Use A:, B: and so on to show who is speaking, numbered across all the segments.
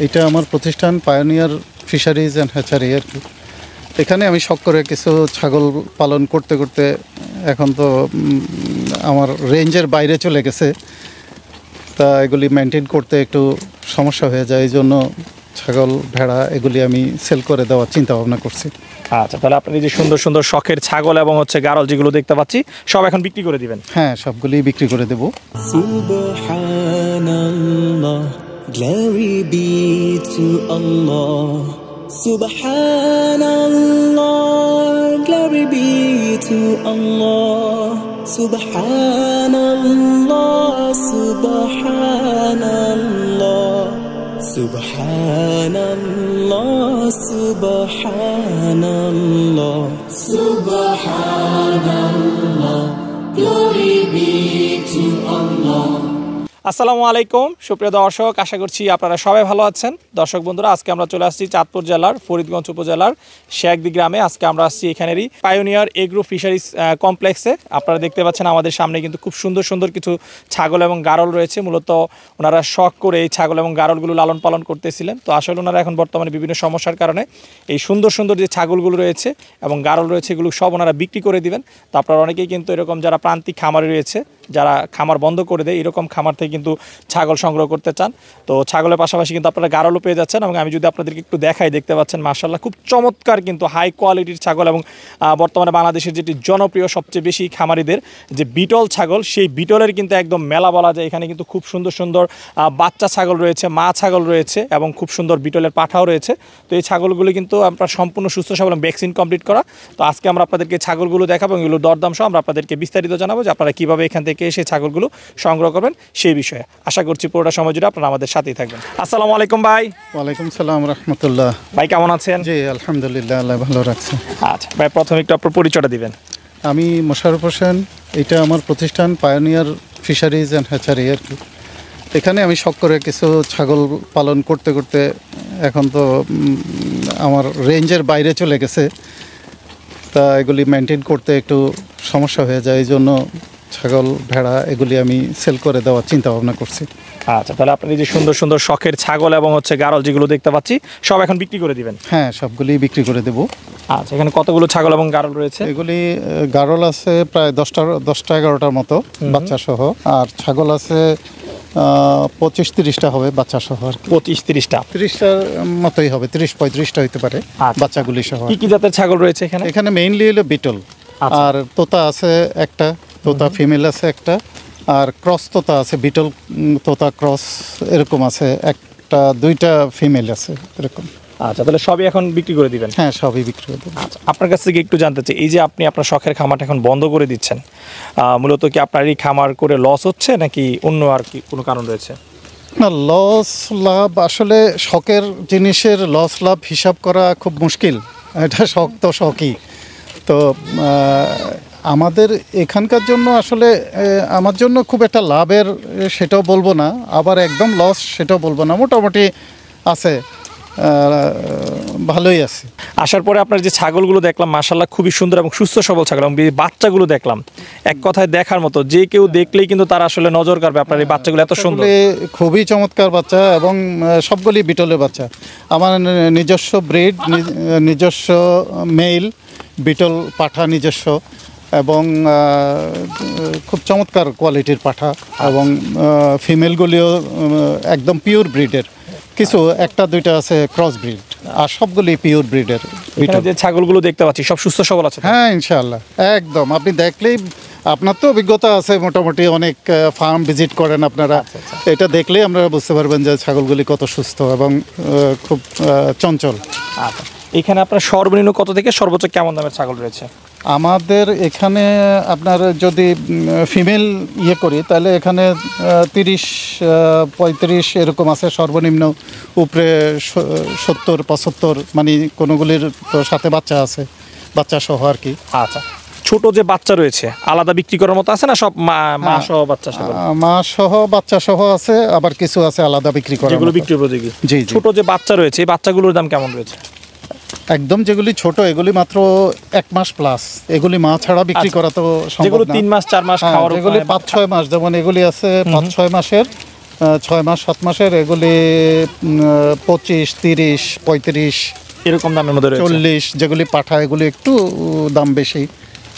A: এটা আমার প্রতিষ্ঠান পায়োনিয়ার ফিশারিজ অ্যান্ড হ্যাচারি আর কি। এখানে আমি শখ করে কিছু ছাগল পালন করতে করতে এখন তো আমার রেঞ্জের বাইরে চলে গেছে, তা এগুলি মেনটেন করতে একটু সমস্যা হয়ে যায়, এই জন্য ছাগল ভেড়া এগুলি আমি সেল করে দেওয়ার চিন্তা ভাবনা করছি।
B: আচ্ছা, তাহলে আপনি যে সুন্দর সুন্দর শখের ছাগল এবং গারল যেগুলো দেখতে পাচ্ছি সব এখন বিক্রি করে দিবেন?
A: হ্যাঁ, সবগুলি বিক্রি করে দেব।
C: সুবহানাল্লাহ, glory be to Allah. Subhanallah, glory be to Allah. Subhanallah, subhanallah, subhanallah, subhanallah, subhanallah, glory be to Allah.
B: আসসালামু আলাইকুম সুপ্রিয় দর্শক, আশা করছি আপনারা সবাই ভালো আছেন। দর্শক বন্ধুরা, আজকে আমরা চলে আসছি চাঁদপুর জেলার ফরিদগঞ্জ উপজেলার শেয়াকদি গ্রামে। আজকে আমরা আসছি এখানেরই পায়োনিয়ার এগ্রো ফিশারিজ কমপ্লেক্সে। আপনারা দেখতে পাচ্ছেন আমাদের সামনে কিন্তু খুব সুন্দর সুন্দর কিছু ছাগল এবং গারল রয়েছে। মূলত ওনারা শখ করে এই ছাগল এবং গারলগুলো লালন পালন করতেছিলেন। তো আসলে ওনারা এখন বর্তমানে বিভিন্ন সমস্যার কারণে এই সুন্দর সুন্দর যে ছাগলগুলো রয়েছে এবং গারল রয়েছে এগুলো সব ওনারা বিক্রি করে দিবেন। তো আপনারা অনেকেই কিন্তু এরকম যারা প্রান্তিক খামারে রয়েছে, যারা খামার বন্ধ করে দেয়, এরকম খামার থেকে কিন্তু ছাগল সংগ্রহ করতে চান। তো ছাগলের পাশাপাশি কিন্তু আপনারা গারলও পেয়ে যাচ্ছেন। এবং আমি যদি আপনাদেরকে একটু দেখাই, দেখতে পাচ্ছেন মাশাআল্লাহ খুব চমৎকার কিন্তু হাই কোয়ালিটির ছাগল। এবং বর্তমানে বাংলাদেশের যেটি জনপ্রিয় সবচেয়ে বেশি খামারিদের যে বিটল ছাগল, সেই বিটলের কিন্তু একদম মেলা বলা যায়। এখানে কিন্তু খুব সুন্দর সুন্দর বাচ্চা ছাগল রয়েছে, মা ছাগল রয়েছে এবং খুব সুন্দর বিটলের পাঠাও রয়েছে। তো এই ছাগলগুলো কিন্তু আপনার সম্পূর্ণ সুস্থ সবল এবং ভ্যাকসিন কমপ্লিট করা। তো আজকে আমরা আপনাদেরকে ছাগলগুলো দেখাবো, এগুলো দরদাম সহ আমরা আপনাদেরকে বিস্তারিত জানাবো যে আপনারা কীভাবে এখান থেকে এসে ছাগলগুলো সংগ্রহ করবেন সেই বিষয়ে। আশা করছি পুরোটা সময় জুড়ে আপনারা আমাদের সাথেই থাকবেন। আসসালামু আলাইকুম ভাই।
A: ওয়ালাইকুম সালাম রহমতুল্লাহ।
B: ভাই কেমন আছেন?
A: জি আলহামদুলিল্লাহ, আল্লাহ ভালো রাখছে।
B: আচ্ছা ভাই, প্রথমে একটু আপনার পরিচয়টা দিবেন।
A: আমি মোশাররফ হোসেন, এটা আমার প্রতিষ্ঠান পায়োনিয়ার ফিশারিজ অ্যান্ড হ্যাচারি আর কি। এখানে আমি শখ করে কিছু ছাগল পালন করতে করতে এখন তো আমার রেঞ্জের বাইরে চলে গেছে, তা এগুলি মেনটেন করতে একটু সমস্যা হয়ে যায়, এই জন্য ছাগল ভেড়া এগুলি আমি সেল করে দেওয়ার চিন্তা ভাবনা করছি।
B: আচ্ছা, তাহলে আপনি যে সুন্দর সুন্দর শখের ছাগল এবং গারল যেগুলো দেখতে পাচ্ছি সব এখন বিক্রি করে দিবেন?
A: হ্যাঁ, সবগুলি বিক্রি করে দেব।
B: আচ্ছা, এখানে কতগুলো ছাগল এবং গারল রয়েছে?
A: এগুলি গারল আছে প্রায় 10-11টার মতো বাচ্চা সহ, আর ছাগল আছে 25-30টা হবে বাচ্চা সহ।
B: 25-30টার
A: মতোই হবে, 30-35টা হইতে পারে বাচ্চাগুলি সহ।
B: কি কি জাতের ছাগল রয়েছে এখানে?
A: এখানে মেইনলি হলো বিটল, আর তোতা আছে একটা, তোতা ফিমেল আছে একটা, আর ক্রস তোতা আছে, বিটল তোতা ক্রস এরকম আছে একটা, 2টা ফিমেল আছে এরকম।
B: আচ্ছা, তাহলে সবই এখন বিক্রি করে দিবেন?
A: হ্যাঁ, সবই বিক্রি করে দেবেন।
B: আচ্ছা, আপনার কাছ থেকে একটু জানতে চাই, এই যে আপনি আপনার শখের খামারটা এখন বন্ধ করে দিচ্ছেন, মূলত কি আপনার এই খামার করে লস হচ্ছে নাকি অন্য আর কি কোনো কারণ রয়েছে?
A: না, লস লাভ আসলে শখের জিনিসের লস লাভ হিসাব করা খুব মুশকিল। এটা শখ তো শখই তো। আমাদের এখানকার জন্য আসলে আমার জন্য খুব একটা লাভের সেটাও বলবো না, আবার একদম লস সেটাও বলবো না, মোটামুটি আছে, ভালোই আছে।
B: আসার পরে আপনার যে ছাগলগুলো দেখলাম মাশাআল্লাহ খুবই সুন্দর এবং সুস্থ সবল ছাগল, এবং বাচ্চাগুলো দেখলাম এক কথায় দেখার মতো, যে কেউ দেখলেই কিন্তু তারা আসলে নজর কাড়বে আপনার এই বাচ্চাগুলো এত সুন্দর।
A: খুবই চমৎকার বাচ্চা এবং সবগুলি বিটলের বাচ্চা। আমার নিজস্ব ব্রিড, নিজস্ব মেইল বিটল পাঠা নিজস্ব, এবং খুব চমৎকার কোয়ালিটির পাঠা, এবং ফিমেলগুলিও একদম পিওর ব্রিডের, কিছু 1-2টা আছে ক্রস ব্রিড, আর সবগুলি পিওর ব্রিডের।
B: যে ছাগলগুলো দেখতে পাচ্ছি সব সুস্থ সবল আছে?
A: হ্যাঁ ইনশাআল্লাহ, একদম। আপনি দেখলেই, আপনার তো অভিজ্ঞতা আছে মোটামুটি, অনেক ফার্ম ভিজিট করেন আপনারা, এটা দেখলেই আপনারা বুঝতে পারবেন যে ছাগলগুলি কত সুস্থ এবং খুব চঞ্চল।
B: আচ্ছা, এখানে আপনার সর্বনিম্ন কত থেকে সর্বোচ্চ কেমন দামের ছাগল রয়েছে?
A: আমাদের এখানে আপনার যদি ফিমেল করি তাহলে এখানে 30-35 এরকম আছে সর্বনিম্ন, উপরে 70-75, মানে কোনোগুলির তো সাথে বাচ্চা আছে, বাচ্চা সহ আর কি।
B: আচ্ছা, ছোট যে বাচ্চা রয়েছে আলাদা বিক্রি করার মতো আছে না সব মা সহ বাচ্চা সহ?
A: মা সহ বাচ্চা সহ আছে, আবার কিছু আছে আলাদা বিক্রি করা,
B: যেগুলো বিক্রি উপযোগী।
A: জি,
B: ছোট যে বাচ্চা রয়েছে এই বাচ্চাগুলোর দাম কেমন রয়েছে?
A: একদম যেগুলি ছোট এগুলি মাত্র 1 মাস প্লাস, এগুলি মা ছাড়া বিক্রি করা তো সম্ভব না।
B: যেগুলো 3 মাস 4 মাস খাওয়ার,
A: এগুলি 5-6 মাস, যেমন এগুলি আছে 5-6 মাসের, 6 মাস 7 মাসের এগুলি 25, 30, 35,
B: এরকম দামের মধ্যে রয়েছে।
A: 40, যেগুলি পাঠা এগুলি একটু দাম বেশি,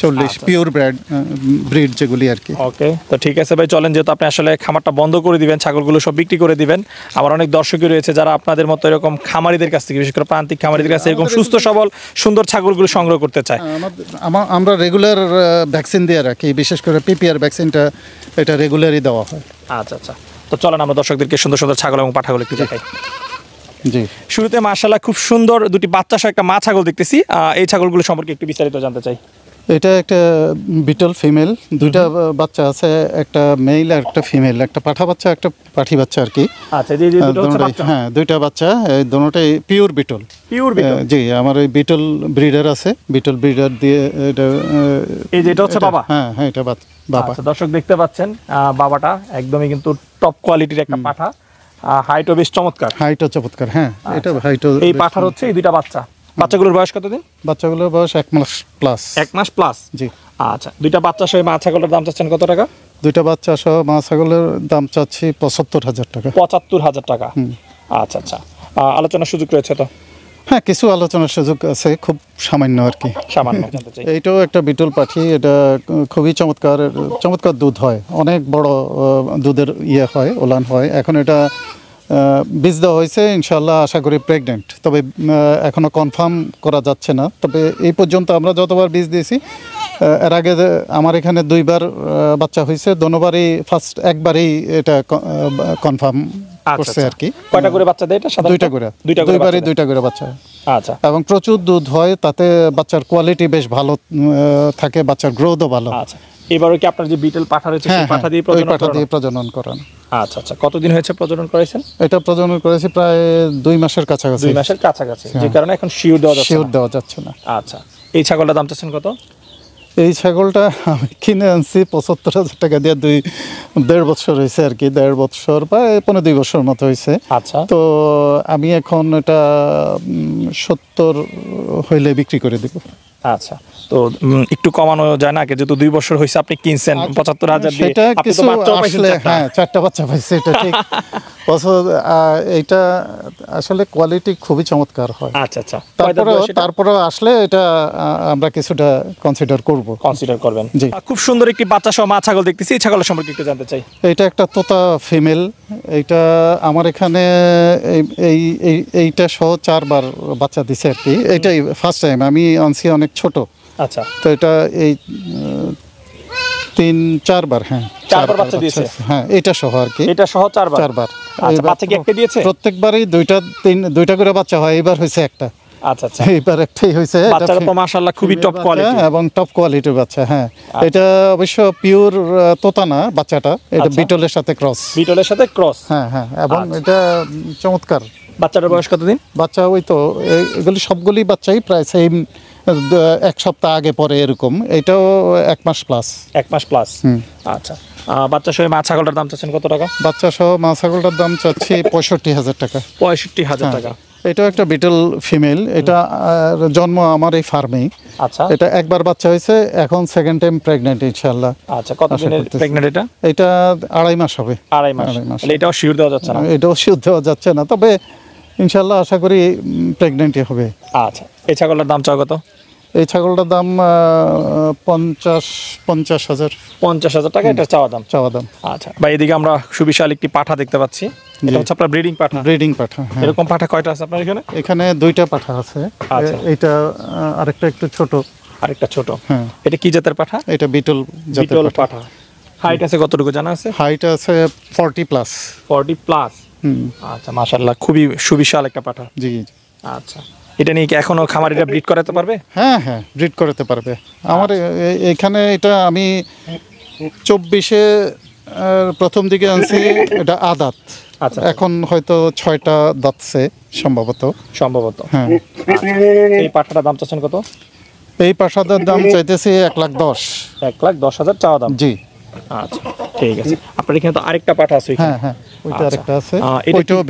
A: 40 পিওর ব্রিড যেগুলি আর কি।
B: ওকে, তো ঠিক আছে ভাই, চলেন, যেহেতু আপনি আসলে খামারটা বন্ধ করে দিবেন, ছাগলগুলো সব বিক্রি করে দিবেন, আমার অনেক দর্শকই রয়েছে যারা আপনাদের মতো এরকম খামারিদের কাছ থেকে, বিশেষ করে প্রান্তিক খামারিদের কাছে এরকম সুস্থ সবল সুন্দর ছাগলগুলো সংগ্রহ করতে চায়।
A: আমরা রেগুলার ভ্যাকসিন দিয়ে রাখি, বিশেষ করে পিপিআর ভ্যাকসিনটা এটা রেগুলারই দেওয়া হয়।
B: আচ্ছা আচ্ছা, তো চলেন আমরা দর্শকদেরকে সুন্দর সুন্দর ছাগল এবং পাঠাগুলো একটু দেখাই।
A: জি,
B: শুরুতে মাশাআল্লাহ খুব সুন্দর দুটি বাচ্চা সহ একটা মা ছাগল দেখতেছি, এই ছাগলগুলো সম্পর্কে একটু বিস্তারিত জানতে চাই।
A: এটা একটা বিটল ফিমেল, দুইটা বাচ্চা আছে, একটা মেল আর একটা ফিমেল, একটা পাঠা বাচ্চা একটা পাঠি বাচ্চা আর কি।
B: আচ্ছা, জি জি, দুটো হচ্ছে বাচ্চা।
A: হ্যাঁ, দুইটা বাচ্চা, এই দুটোটাই পিওর বিটল।
B: Pure beetle?
A: জি, আমার এই বিটল ব্রিডার আছে, বিটল ব্রিডার দিয়ে এটা
B: এই যে এটা হচ্ছে বাবা?
A: হ্যাঁ হ্যাঁ, এটা বাবা।
B: আচ্ছা, দর্শক দেখতে পাচ্ছেন বাবাটা একদমই কিন্তু টপ কোয়ালিটির একটা পাঠা, হাইটও বেশ চমৎকার।
A: হাইটও চমৎকার, হ্যাঁ, এটা হাইটও।
B: এই পাঠার হচ্ছে এই দুইটা বাচ্চা। বাচ্চাগুলোর বয়স কতদিন?
A: বাচ্চাগুলোর বয়স 1 মাস প্লাস।
B: 1 মাস প্লাস?
A: জি।
B: আচ্ছা, দুইটা বাচ্চা সহ মা ছাগলের দাম চাচ্ছেন কত টাকা?
A: দুইটা বাচ্চা সহ মা ছাগলের দাম চাচ্ছি 75,000 টাকা।
B: 75,000 টাকা? আচ্ছা আচ্ছা, আলোচনার সুযোগ রয়েছে তো?
A: হ্যাঁ, কিছু আলোচনার সুযোগ আছে, খুব সামান্য আর কি।
B: সামান্য জানতে চাই।
A: এইটাও একটা বিটল পাখি, এটা খুবই চমৎকার দুধ হয়, অনেক বড় দুধের হয়, ওলান হয়। এখন এটা বীজ দেওয়া হয়েছে, ইনশাল্লাহ আশা করি প্রেগনেন্ট, তবে এখনো কনফার্ম করা যাচ্ছে না। তবে এই পর্যন্ত আমরা যতবার বীজ দিয়েছি, এর আগে আমার এখানে 2বার বাচ্চা হয়েছে, দোনোবারই একবারই এটা কনফার্ম করছে আর কি।
B: কয়টা করে বাচ্চা দেয় এটা সাধারণত?
A: দুইবারই দুইটা করে বাচ্চা।
B: আচ্ছা,
A: এবং প্রচুর দুধ হয়, তাতে বাচ্চার কোয়ালিটি বেশ ভালো থাকে, বাচ্চার গ্রোথও ভালো।
B: আচ্ছা, এবারও কি আপনার যে বিটল পাঠা রয়েছে সেই পাঠা দিয়ে
A: প্রজনন করান?
B: আচ্ছা আচ্ছা, কতদিন হয়েছে প্রজনন করেছেন?
A: এটা প্রজনন করেছি প্রায় 2 মাসের কাছাকাছি।
B: 2 মাসের কাছাকাছি, যে কারণে এখন শিওর দেওয়া যাচ্ছে না। আচ্ছা, এই ছাগলটার দাম চাচ্ছেন কত?
A: এই ছাগলটা আমি কিনে আনছি 75,000 টাকা দিয়ে, 1.5 বছর হয়েছে আর কি, 1.5 বছর বা 2 বছর মতো হয়েছে।
B: আচ্ছা,
A: তো আমি এখন এটা 70 হইলে বিক্রি করে দেব।
B: আচ্ছা, তো একটু কমানো যায় না? যেহেতু 2 বছর হয়েছে আপনি কিনছেন 75,000 দিয়ে,
A: সেটা
B: আপনি তো
A: কিছু
B: বাচ্চাও পাইছেন
A: আসলে,
B: চারটা।
A: হ্যাঁ, 4টা বাচ্চা পাইছে, এটা ঠিক। এইটা আসলে কোয়ালিটি খুবই চমৎকার হয়।
B: আচ্ছা আচ্ছা,
A: তারপরে আসলে এটা আমরা কিছুটা কনসিডার
B: করবেন।
A: জি।
B: খুব সুন্দর একটি বাচ্চা সহ মা ছাগল দেখতেছি, এই ছাগলের সম্পর্কে একটু জানতে চাই।
A: এটা একটা তোতা ফিমেল, এইটা আমার এখানে এইটা সহ 4বার বাচ্চা দিছে আর কি। এটাই ফার্স্ট টাইম আমি আনছি, অনেক ছোট।
B: আচ্ছা,
A: তো এটা এই 3-4বার, হ্যাঁ,
B: 4বার বাচ্চা দিয়েছে?
A: হ্যাঁ, এটা সহ আর কি।
B: এটা সহ 4বার? আচ্ছা, বাচ্চা কি একটা দিয়েছে?
A: প্রত্যেকবারই দুইটা করে বাচ্চা হয়, এবার হয়েছে একটা।
B: আচ্ছা আচ্ছা,
A: এবার একটাই হয়েছে।
B: বাচ্চাটা তো মাশাআল্লাহ খুবই টপ কোয়ালিটি
A: এবং টপ কোয়ালিটির বাচ্চা। হ্যাঁ, এটা অবশ্য পিওর তোতা না বাচ্চাটা, এটা বিটলের সাথে ক্রস। হ্যাঁ হ্যাঁ, এবং এটা চমৎকার।
B: বাচ্চাটার বয়স কতদিন?
A: বাচ্চা ওই তো এগুলি সবগুলি বাচ্চাই প্রায় সেম, 1 সপ্তাহ আগে পরে এরকম। এটাও 1 মাস প্লাস।
B: 1 মাস প্লাস। আচ্ছা, বাচ্চা সহ মা ছাগলটার দাম চাচ্ছেন কত টাকা?
A: বাচ্চা সহ মা ছাগলটার দাম চাচ্ছি 65,000 টাকা।
B: 65,000 টাকা?
A: এটাও একটা বিটল ফিমেল, এটা জন্ম আমার এই ফার্মেই।
B: আচ্ছা,
A: এটা একবার বাচ্চা হয়েছে, এখন সেকেন্ড টাইম প্রেগনেন্ট ইনশাআল্লাহ।
B: আচ্ছা, কত দিনের প্রেগনেন্ট এটা?
A: এটা 2.5 মাস হবে।
B: 2.5 মাস? এটাও শিওর দেওয়া যাচ্ছে না?
A: এটাও শিওর দেওয়া যাচ্ছে না, তবে ইনশাআল্লাহ আশা করি প্রেগনেন্টই হবে।
B: আচ্ছা, এই ছাগলটার দাম চাও কত?
A: এই ছাগলটার দাম 50,000
B: টাকা এটা চাওয়া দাম। আচ্ছা ভাই, এদিকে আমরা সুবিশাল একটি পাঠা দেখতে পাচ্ছি, এটা হচ্ছে আপনার ব্রিডিং পাঠা। এরকম পাঠা কয়টা আছে আপনার এখানে?
A: এখানে 2টা পাঠা আছে। এটা আরেকটা একটু ছোট,
B: আরেকটা ছোট।
A: হ্যাঁ,
B: এটা কি জাতের পাঠা?
A: এটা বিটল
B: পাঠা। হাইট আছে কতটুকু জানা আছে?
A: হাইট আছে 40 প্লাস।
B: আচ্ছা, মাশাআল্লাহ খুবই সুবিশাল একটা পাঠা।
A: জি।
B: আচ্ছা, এটা নিয়ে কি এখনো খামারিরা ব্রিড করাতে পারবে?
A: হ্যাঁ হ্যাঁ, ব্রিড করাতে পারবে। আমার এখানে এটা আমি 24-এ প্রথম দিকে আনছি, এটা আদাত।
B: আচ্ছা,
A: এখন হয়তো 6টা দাঁতছে সম্ভবত। হ্যাঁ।
B: এই পাঠাটার দাম চাচ্ছেন কত?
A: এই পাঠাটার দাম চাইতেছি 1,10,000।
B: 1,10,000 চাওয়া দাম?
A: জি।
B: আচ্ছা, ঠিক আছে। আপনার এখানে তো আরেকটা পাঠা আছে?
A: হ্যাঁ হ্যাঁ, ওইটা আরেকটা আছে,
B: ওইটাও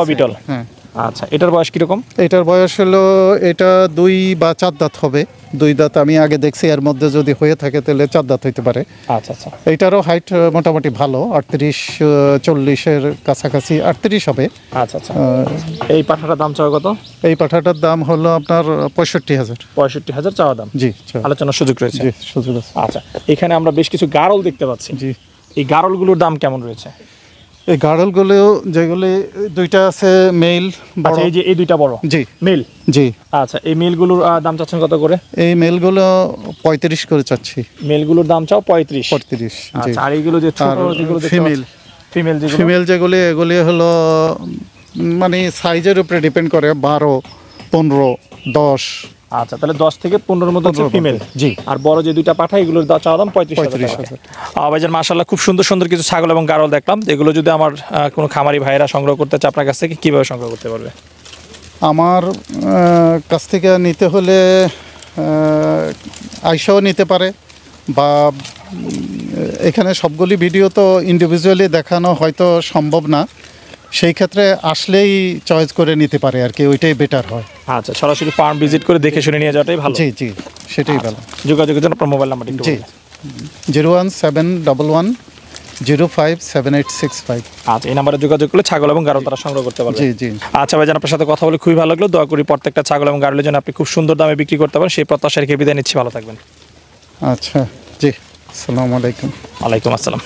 B: বিটল?
A: হ্যাঁ।
B: আচ্ছা, এটার বয়স কিরকম?
A: এটার বয়স হলো, এটা 2 বা 4 দাঁত হবে। 2 দাঁত আমি আগে দেখছি, এর মধ্যে যদি হয়ে থাকে তাহলে 4 দাঁত হইতে পারে।
B: আচ্ছা আচ্ছা
A: এইটারও হাইট মোটামুটি ভালো, 38-40-এর কাছাকাছি, 38 হবে।
B: আচ্ছা আচ্ছা। এই পাঠাটার দাম চাওয়া কত?
A: এই পাঠাটার দাম হলো আপনার 65,000।
B: 65,000 চাওয়া দাম।
A: জি,
B: আলোচনার সুযোগ রয়েছে।
A: জি, সুযোগ আছে।
B: আচ্ছা, এখানে আমরা বেশ কিছু গারল দেখতে পাচ্ছি।
A: জি,
B: এই গারলগুলোর দাম কেমন রয়েছে?
A: এই গাড়লগুলো যেগুলি 2টা আছে মেল বড়।
B: আচ্ছা, এই যে এই দুইটা বড়
A: জি
B: মেল।
A: জি,
B: আচ্ছা, এই মেলগুলোর দাম চাচ্ছেন কত করে?
A: এই মেলগুলো 35 করে চাচ্ছি।
B: মেলগুলোর দাম চাও 35।
A: 35, জি।
B: আচ্ছা, আর এইগুলো যে ছোট যেগুলো
A: ফিমেল,
B: ফিমেল যেগুলো?
A: ফিমেল যেগুলি, এগুলি হলো মানে সাইজের উপরে ডিপেন্ড করে, 12, 15, 10।
B: আচ্ছা, তাহলে 10 থেকে 15-এর মধ্যে হচ্ছে
A: 15
B: ফিমেল।
A: জি।
B: আর বড় যে দুইটা পাঠা, এগুলোর চাওয়া দাম 35,000। ভাইজান মাশাআল্লাহ, খুব সুন্দর সুন্দর কিছু ছাগল এবং গারল দেখলাম। এগুলো যদি আমার কোনো খামারি ভাইয়েরা সংগ্রহ করতে চায় আপনার কাছ থেকে, কিভাবে সংগ্রহ করতে পারবে?
A: আমার কাছ থেকে নিতে হলে আইসাও নিতে পারে, বা এখানে সবগুলি ভিডিও তো ইন্ডিভিজুয়ালি দেখানো হয়তো সম্ভব না, সেই ক্ষেত্রে আসলেই চয়েস করে নিতে পারে আর কি, ওইটাই বেটার হয়।
B: আচ্ছা, সরাসরি ফার্ম ভিজিট করে দেখে শুনে নিয়ে যাওয়াটাই ভালো।
A: জি জি, সেটাই ভালো।
B: যোগাযোগের জন্য আপনার মোবাইল নাম্বারটি একটু
A: জি,
B: বলবেন।
A: 01711057865।
B: আচ্ছা, এই নাম্বারে যোগাযোগ করলে ছাগল এবং গারল তারা সংগ্রহ করতে পারবে।
A: জি জি।
B: আচ্ছা ভাইজান, আপনার সাথে কথা বলে খুবই ভালো লাগলো। দোয়া করি প্রত্যেকটা ছাগল এবং গারলের জন্য আপনি খুব সুন্দর দামে বিক্রি করতে পারেন, সেই প্রত্যাশা রেখে বিদায় নিচ্ছি। ভালো থাকবেন।
A: আচ্ছা, জি, আসসালামু আলাইকুম।
B: ওয়ালাইকুম আসসালাম।